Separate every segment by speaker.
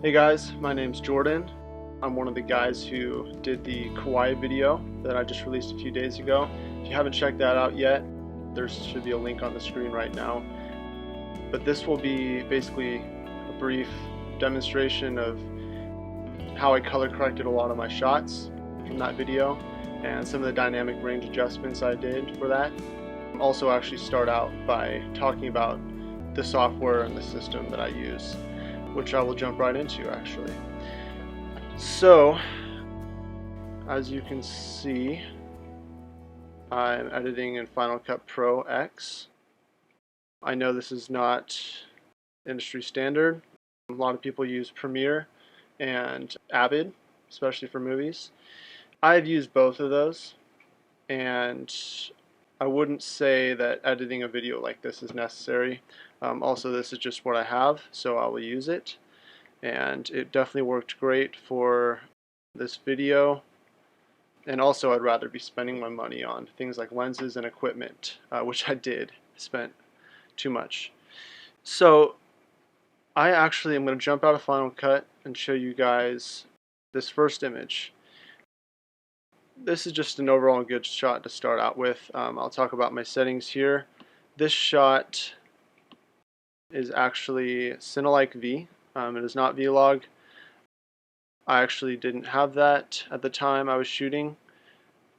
Speaker 1: Hey guys, my name's Jordan. I'm one of the guys who did the Kauai video that I just released a few days ago. If you haven't checked that out yet, there should be a link on the screen right now. But this will be basically a brief demonstration of how I color corrected a lot of my shots from that video and some of the dynamic range adjustments I did for that. Also actually start out by talking about the software and the system that I use, which I will jump right into actually. So, as you can see, I'm editing in Final Cut Pro X. I know this is not industry standard. A lot of people use Premiere and Avid, especially for movies. I've used both of those, and I wouldn't say that editing a video like this is necessary. Also, this is just what I have, so I will use it. And it definitely worked great for this video. And also, I'd rather be spending my money on things like lenses and equipment, which I did spent too much. So I actually am going to jump out of Final Cut and show you guys this first image. This is just an overall good shot to start out with. I'll talk about my settings here. This shot is actually Cinelike V. It is not Vlog. I actually didn't have that at the time I was shooting.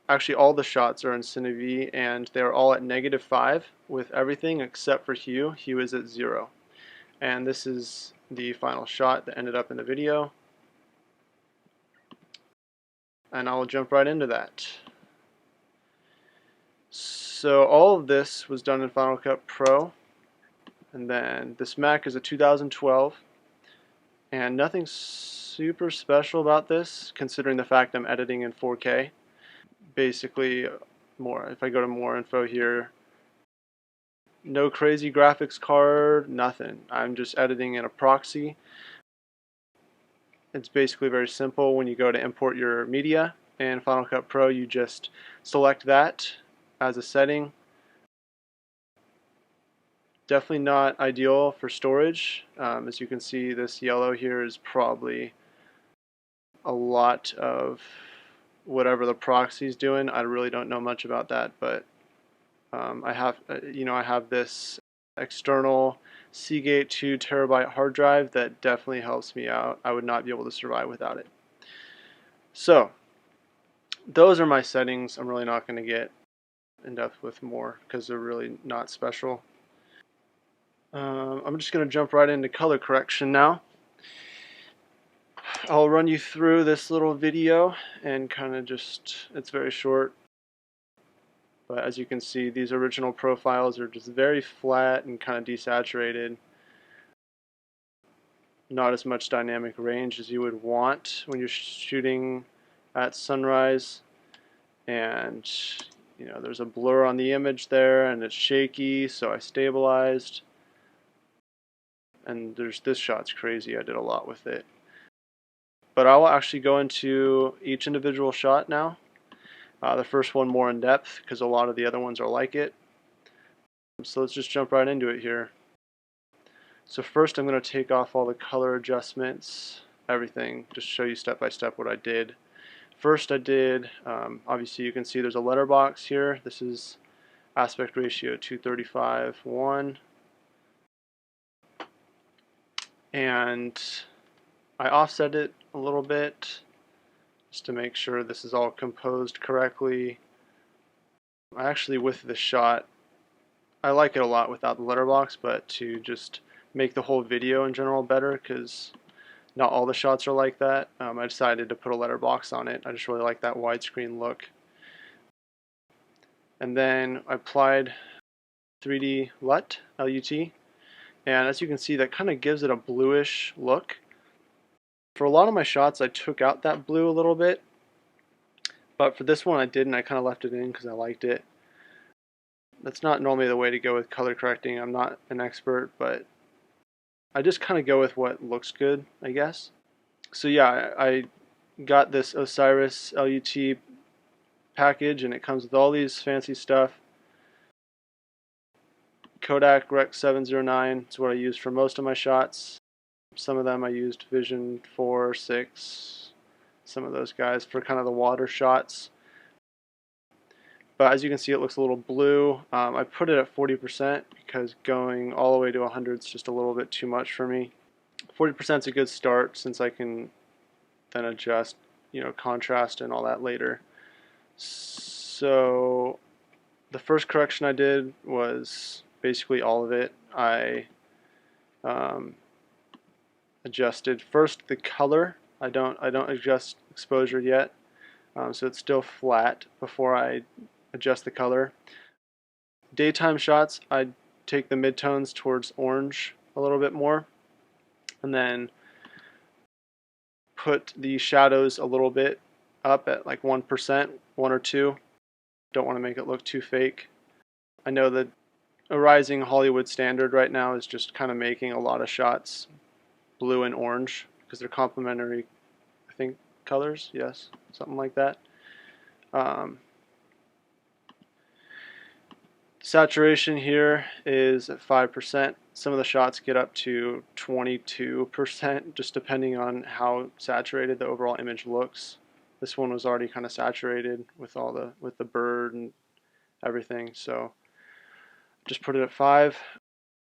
Speaker 1: Actually, all the shots are in CNEV, and they're all at -5 with everything except for hue. Hue is at 0. And this is the final shot that ended up in the video. And I'll jump right into that. So all of this was done in Final Cut Pro. And then this Mac is a 2012. And nothing super special about this, considering the fact I'm editing in 4K. Basically, if I go to more info here, no crazy graphics card, nothing. I'm just editing in a proxy. It's basically very simple. When you go to import your media in Final Cut Pro, you just select that as a setting. Definitely not ideal for storage. As you can see, this yellow here is probably a lot of whatever the proxy is doing. I really don't know much about that, but I have this external Seagate 2 terabyte hard drive that definitely helps me out. I would not be able to survive without it. So those are my settings. I'm really not going to get in depth with more because they're really not special. I'm just going to jump right into color correction now. I'll run you through this little video and kind of it's very short. But as you can see, these original profiles are just very flat and kind of desaturated. Not as much dynamic range as you would want when you're shooting at sunrise. And there's a blur on the image there and it's shaky, so I stabilized. And this shot's crazy. I did a lot with it. But I will actually go into each individual shot now. The first one more in depth because a lot of the other ones are like it. So let's just jump right into it here. So first I'm going to take off all the color adjustments, everything, just show you step by step what I did. First I did, obviously you can see there's a letterbox here. This is aspect ratio 235:1. And I offset it a little bit just to make sure this is all composed correctly. I actually, with the shot, I like it a lot without the letterbox, but to just make the whole video in general better, because not all the shots are like that, I decided to put a letterbox on it. I just really like that widescreen look. And then I applied 3D LUT, L-U-T, and as you can see, that kind of gives it a bluish look. For a lot of my shots, I took out that blue a little bit, but for this one I didn't. I kind of left it in because I liked it. That's not normally the way to go with color correcting. I'm not an expert, but I just kind of go with what looks good, I guess. So yeah, I got this Osiris LUT package, and it comes with all these fancy stuff. Kodak Rec 709 is what I use for most of my shots. Some of them I used Vision 4, 6, some of those guys for kind of the water shots. But as you can see, it looks a little blue. I put it at 40% because going all the way to 100 is just a little bit too much for me. 40% is a good start since I can then adjust, contrast and all that later. So the first correction I did was basically all of it. I adjusted first the color. I don't adjust exposure yet, so it's still flat before I adjust the color. Daytime shots, I take the midtones towards orange a little bit more, and then put the shadows a little bit up at like 1%, 1 or 2. Don't want to make it look too fake. I know that a rising Hollywood standard right now is just kind of making a lot of shots blue and orange because they're complementary, I think, colors. Yes, something like that. Saturation here is at 5%. Some of the shots get up to 22%, just depending on how saturated the overall image looks. This one was already kind of saturated with the bird and everything, so just put it at 5.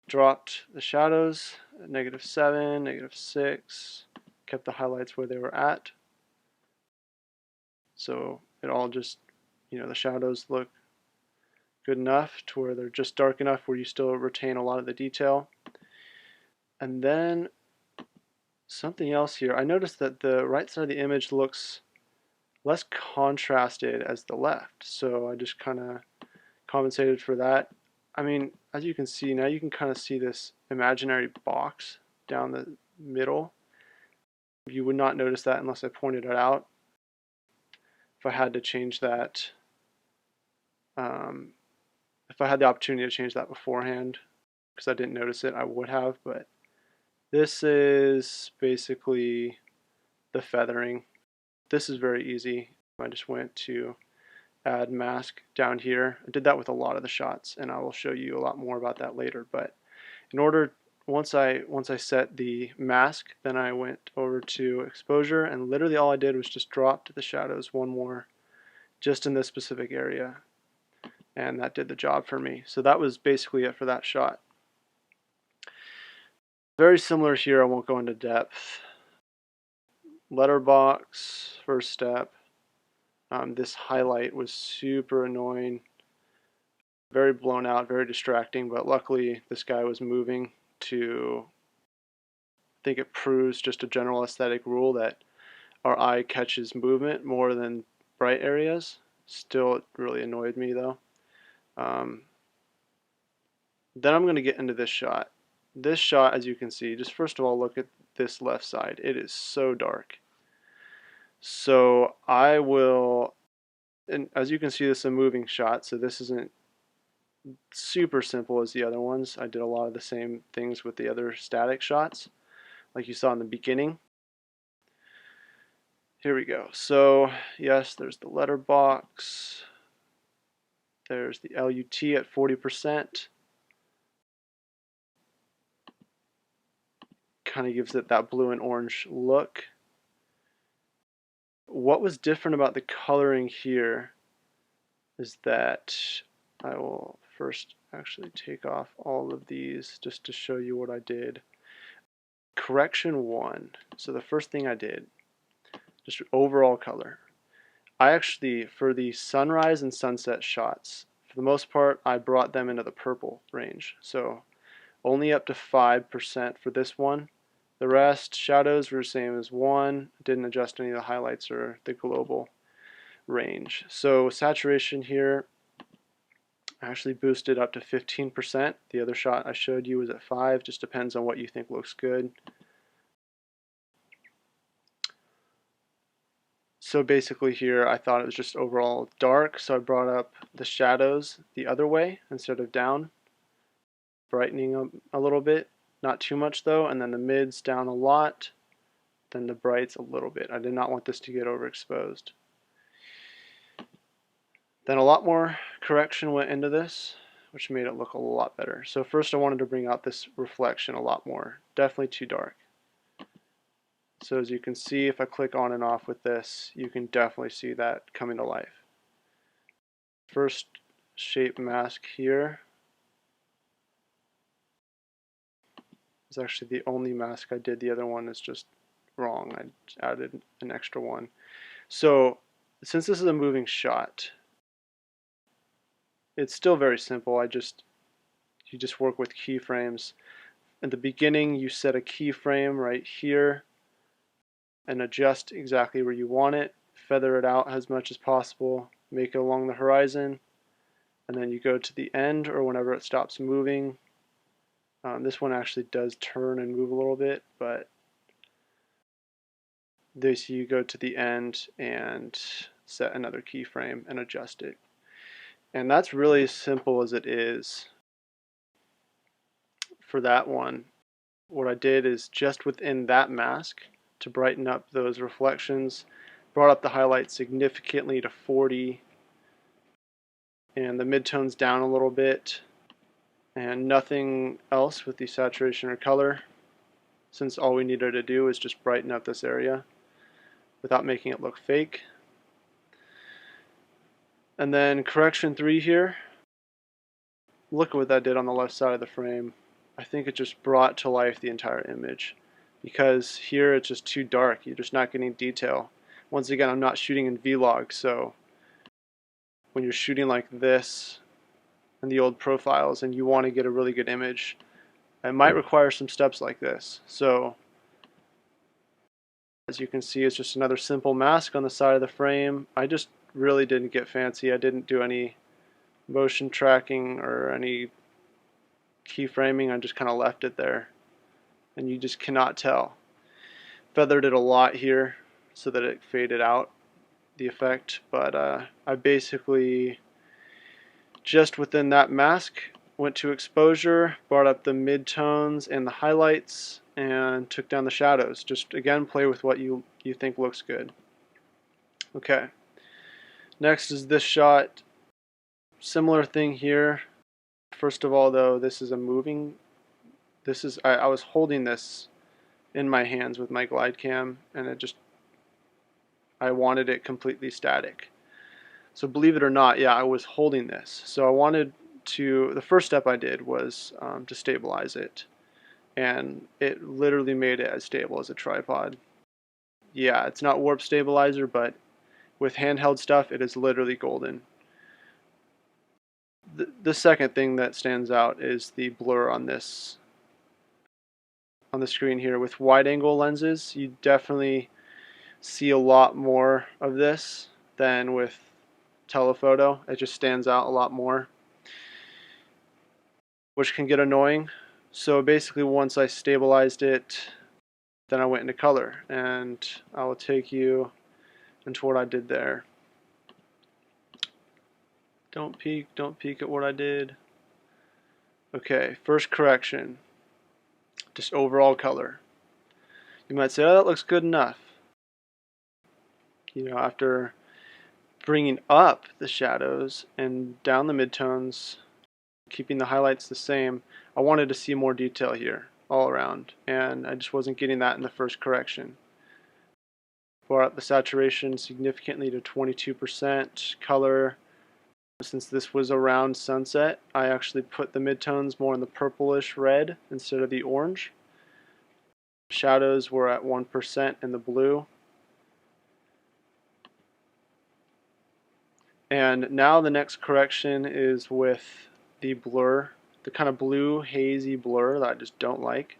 Speaker 1: Dropped the shadows at -7, -6. Kept the highlights where they were at. So it all just, the shadows look good enough to where they're just dark enough where you still retain a lot of the detail. And then something else here. I noticed that the right side of the image looks less contrasted as the left. So I just kind of compensated for that. I mean, as you can see, now you can kind of see this imaginary box down the middle. You would not notice that unless I pointed it out. If I had to change that, if I had the opportunity to change that beforehand, because I didn't notice it, I would have, but this is basically the feathering. This is very easy. I just went to add mask down here. I did that with a lot of the shots, and I will show you a lot more about that later. But in order, once I set the mask, then I went over to exposure, and literally all I did was just drop the shadows one more, just in this specific area, and that did the job for me. So that was basically it for that shot. Very similar here. I won't go into depth. Letterbox, first step. This highlight was super annoying, very blown out, very distracting, but luckily this guy was moving to, I think it proves just a general aesthetic rule that our eye catches movement more than bright areas. Still, it really annoyed me though. Then I'm going to get into this shot. This shot, as you can see, just first of all, look at this left side. It is so dark. So I will, and as you can see, this is a moving shot, so this isn't super simple as the other ones. I did a lot of the same things with the other static shots, like you saw in the beginning. Here we go. So yes, there's the letterbox. There's the LUT at 40%. Kind of gives it that blue and orange look. What was different about the coloring here is that I will first actually take off all of these just to show you what I did. Correction 1. So the first thing I did, just overall color. I actually, for the sunrise and sunset shots, for the most part, I brought them into the purple range. So only up to 5% for this one. The rest, shadows were the same as 1. Didn't adjust any of the highlights or the global range. So saturation here, I actually boosted up to 15%. The other shot I showed you was at 5. Just depends on what you think looks good. So basically here I thought it was just overall dark, so I brought up the shadows the other way instead of down, brightening them a little bit. Not too much though, and then the mids down a lot, then the brights a little bit. I did not want this to get overexposed. Then a lot more correction went into this, which made it look a lot better. So first I wanted to bring out this reflection a lot more. Definitely too dark. So as you can see, if I click on and off with this, you can definitely see that coming to life. First shape mask here is actually the only mask I did. The other one is just wrong. I added an extra one. So since this is a moving shot, it's still very simple. You just work with keyframes. At the beginning, you set a keyframe right here and adjust exactly where you want it. Feather it out as much as possible. Make it along the horizon. And then you go to the end or whenever it stops moving. This one actually does turn and move a little bit, but this you go to the end and set another keyframe and adjust it. And that's really as simple as it is for that one. What I did is just within that mask to brighten up those reflections, brought up the highlight significantly to 40 and the midtones down a little bit, and nothing else with the saturation or color, since all we needed to do is just brighten up this area without making it look fake. And then correction 3 here, look at what that did on the left side of the frame. I think it just brought to life the entire image, because here it's just too dark. You're just not getting detail. Once again, I'm not shooting in vlog, so when you're shooting like this in the old profiles and you want to get a really good image, it might require some steps like this. So as you can see, it's just another simple mask on the side of the frame. I just really didn't get fancy. I didn't do any motion tracking or any keyframing. I just kind of left it there, and you just cannot tell. Feathered it a lot here so that it faded out the effect, but I basically just within that mask went to exposure, brought up the midtones and the highlights, and took down the shadows. Just again, play with what you think looks good. Okay, next is this shot. Similar thing here. First of all though, this is a moving, I was holding this in my hands with my glide cam, and I wanted it completely static. So believe it or not, yeah, I was holding this. So I wanted the first step I did was to stabilize it, and it literally made it as stable as a tripod. Yeah, it's not warp stabilizer, but with handheld stuff, it is literally golden. The second thing that stands out is the blur on this, on the screen here. With wide angle lenses, you definitely see a lot more of this than with telephoto. It just stands out a lot more, which can get annoying. So basically once I stabilized it, then I went into color, and I will take you into what I did there. Don't peek at what I did. Okay, first correction, just overall color. You might say, oh, that looks good enough. You know, after bringing up the shadows and down the midtones, keeping the highlights the same, I wanted to see more detail here all around, and I just wasn't getting that in the first correction. Brought up the saturation significantly to 22%. Color, since this was around sunset, I actually put the midtones more in the purplish red instead of the orange. Shadows were at 1% in the blue. And now the next correction is with the blur, the kind of blue hazy blur that I just don't like.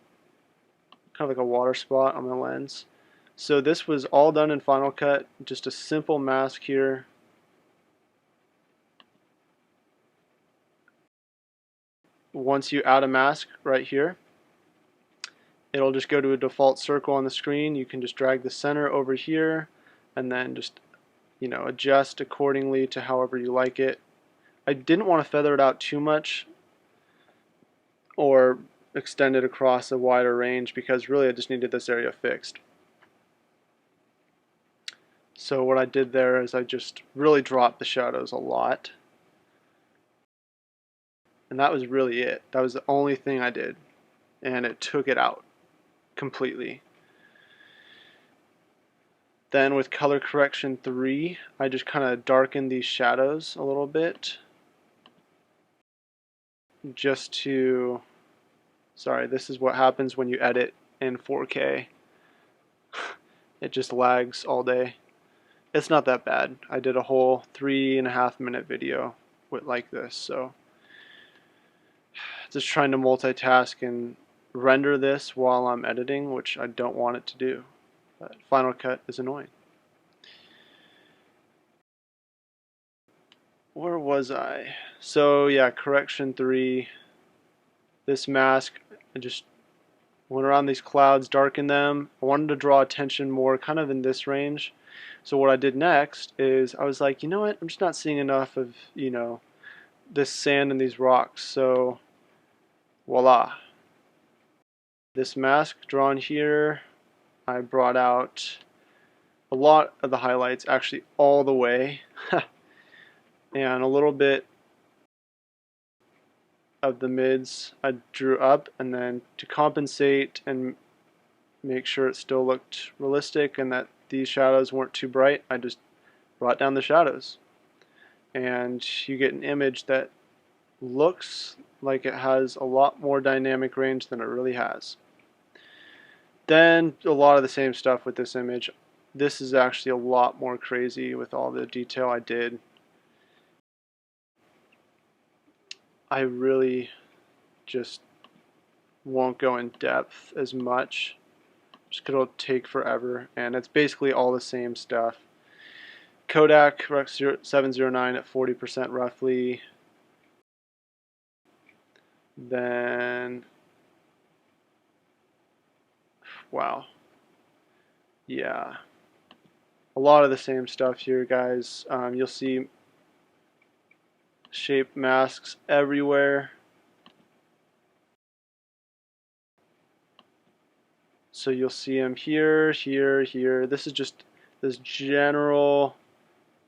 Speaker 1: Kind of like a water spot on the lens. So this was all done in Final Cut, just a simple mask here. Once you add a mask right here, it'll just go to a default circle on the screen. You can just drag the center over here and then just, you know, adjust accordingly to however you like it. I didn't want to feather it out too much or extend it across a wider range, because really I just needed this area fixed. So what I did there is I just really dropped the shadows a lot. And that was really it. That was the only thing I did. And it took it out completely. Then with color correction 3, I just kind of darken these shadows a little bit just to, sorry, this is what happens when you edit in 4K. It just lags all day. It's not that bad. I did a whole 3.5-minute video with like this, so just trying to multitask and render this while I'm editing, which I don't want it to do. But Final Cut is annoying. Where was I? So yeah, correction 3. This mask, I just went around these clouds, darkened them. I wanted to draw attention more kind of in this range. So what I did next is I was like, you know what, I'm just not seeing enough of, this sand and these rocks. So voila. This mask drawn here, I brought out a lot of the highlights, actually all the way, and a little bit of the mids I drew up, and then to compensate and make sure it still looked realistic and that these shadows weren't too bright, I just brought down the shadows, and you get an image that looks like it has a lot more dynamic range than it really has. Then a lot of the same stuff with this image. This is actually a lot more crazy with all the detail I did. I really just won't go in depth as much, just because it'll take forever, and it's basically all the same stuff. Kodak Rec 709 at 40% roughly. Then, wow, yeah, a lot of the same stuff here, guys. You'll see shape masks everywhere. So you'll see them here, here, here. This is just this general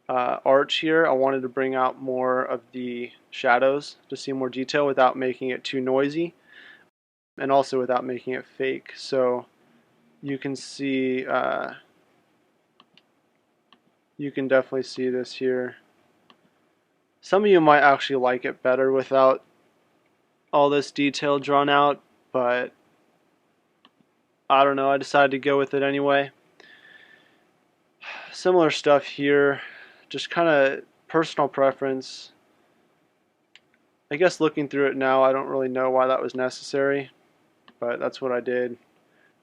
Speaker 1: arch here. I wanted to bring out more of the shadows to see more detail without making it too noisy, and also without making it fake. So you can see, you can definitely see this here. Some of you might actually like it better without all this detail drawn out, but I don't know, I decided to go with it anyway. Similar stuff here, just kind of personal preference. I guess looking through it now, I don't really know why that was necessary, but that's what I did.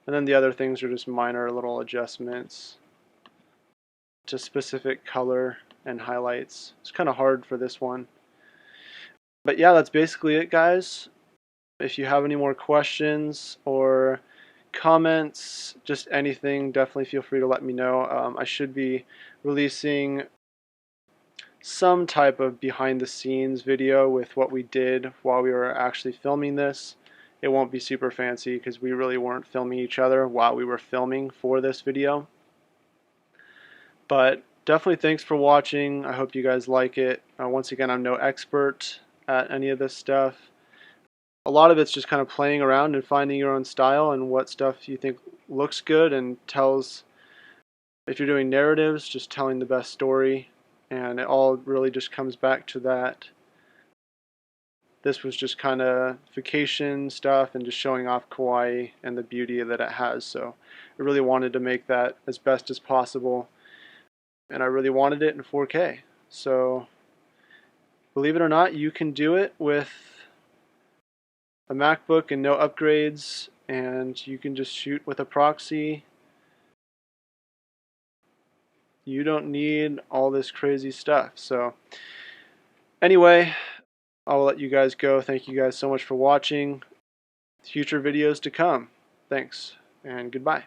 Speaker 1: And then the other things are just minor little adjustments to specific color and highlights. It's kind of hard for this one. But yeah, that's basically it, guys. If you have any more questions or comments, just anything, definitely feel free to let me know. I should be releasing some type of behind the scenes video with what we did while we were actually filming this. It won't be super fancy because we really weren't filming each other while we were filming for this video. But definitely thanks for watching. I hope you guys like it. Once again, I'm no expert at any of this stuff. A lot of it's just kind of playing around and finding your own style and what stuff you think looks good and tells. If you're doing narratives, just telling the best story, and it all really just comes back to that. This was just kind of vacation stuff and just showing off Kauai and the beauty that it has, so I really wanted to make that as best as possible, and I really wanted it in 4K. So believe it or not, you can do it with a MacBook and no upgrades, and you can just shoot with a proxy. You don't need all this crazy stuff. So anyway, I'll let you guys go. Thank you guys so much for watching. Future videos to come. Thanks, and goodbye.